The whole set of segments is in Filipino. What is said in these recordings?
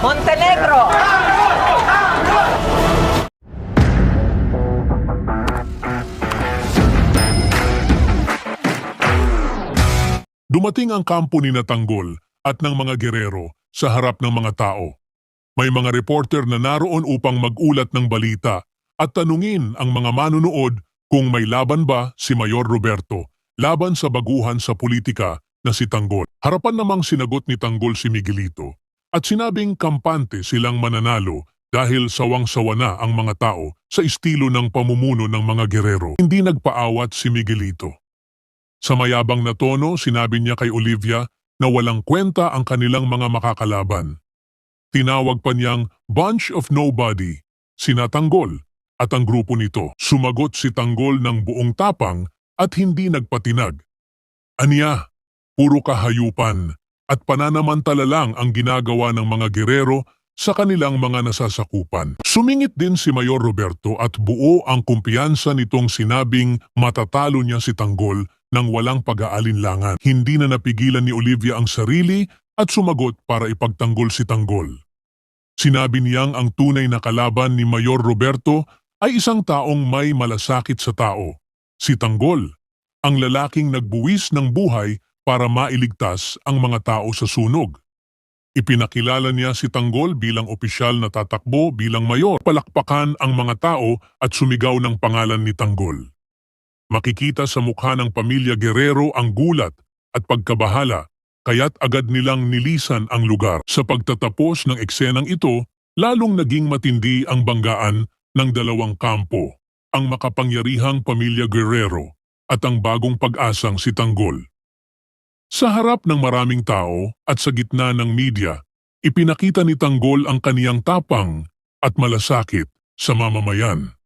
Montenegro. Dumating ang kampo ni Tanggol at ng mga gerero sa harap ng mga tao. May mga reporter na naroon upang magulat ng balita at tanungin ang mga manunood kung may laban ba si Mayor Roberto laban sa baguhan sa politika na si Tanggol. Harapan namang sinagot ni Tanggol si Miguelito at sinabing kampante silang mananalo dahil sawang-sawa na ang mga tao sa estilo ng pamumuno ng mga gerero. Hindi nagpaawat si Miguelito. Sa mayabang na tono, sinabi niya kay Olivia na walang kwenta ang kanilang mga makakalaban. Tinawag pa niyang bunch of nobody, sina Tanggol at ang grupo nito. Sumagot si Tanggol ng buong tapang at hindi nagpatinag. Aniya, puro kahayupan at pananamantala lang ang ginagawa ng mga gerero sa kanilang mga nasasakupan. Sumingit din si Mayor Roberto at buo ang kumpiyansa nitong sinabing matatalo niya si Tanggol nang walang pag-aalinlangan. Hindi na napigilan ni Olivia ang sarili at sumagot para ipagtanggol si Tanggol. Sinabi niyang ang tunay na kalaban ni Mayor Roberto ay isang taong may malasakit sa tao, si Tanggol, ang lalaking nagbuwis ng buhay para mailigtas ang mga tao sa sunog. Ipinakilala niya si Tanggol bilang opisyal na tatakbo bilang mayor. Palakpakan ang mga tao at sumigaw ng pangalan ni Tanggol. Makikita sa mukha ng pamilya Guerrero ang gulat at pagkabahala, kaya't agad nilang nilisan ang lugar. Sa pagtatapos ng eksenang ito, lalong naging matindi ang banggaan ng dalawang kampo, ang makapangyarihang pamilya Guerrero at ang bagong pag-asang si Tanggol. Sa harap ng maraming tao at sa gitna ng media, ipinakita ni Tanggol ang kaniyang tapang at malasakit sa mamamayan.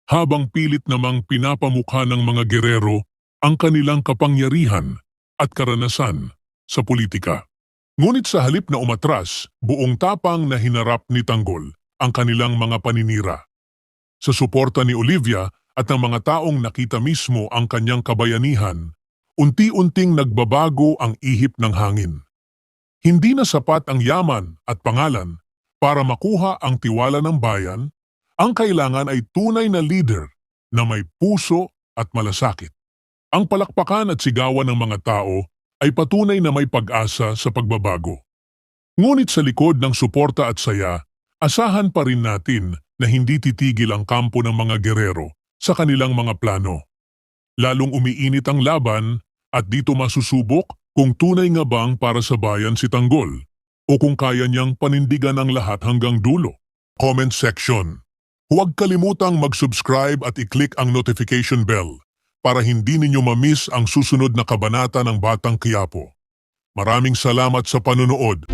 Habang pilit namang pinapamukha ng mga gerero ang kanilang kapangyarihan at karanasan sa politika. Ngunit sa halip na umatras, buong tapang na hinarap ni Tanggol ang kanilang mga paninira. Sa suporta ni Olivia at ng mga taong nakita mismo ang kanyang kabayanihan, unti-unting nagbabago ang ihip ng hangin. Hindi na sapat ang yaman at pangalan para makuha ang tiwala ng bayan. Ang kailangan ay tunay na leader na may puso at malasakit. Ang palakpakan at sigawan ng mga tao ay patunay na may pag-asa sa pagbabago. Ngunit sa likod ng suporta at saya, asahan pa rin natin na hindi titigil ang kampo ng mga gerero sa kanilang mga plano. Lalong umiinit ang laban at dito masusubok kung tunay nga bang para sa bayan si Tanggol o kung kaya niyang panindigan ang lahat hanggang dulo. Comment section. Huwag kalimutang mag-subscribe at i-click ang notification bell para hindi ninyo ma-miss ang susunod na kabanata ng Batang Quiapo. Maraming salamat sa panunood.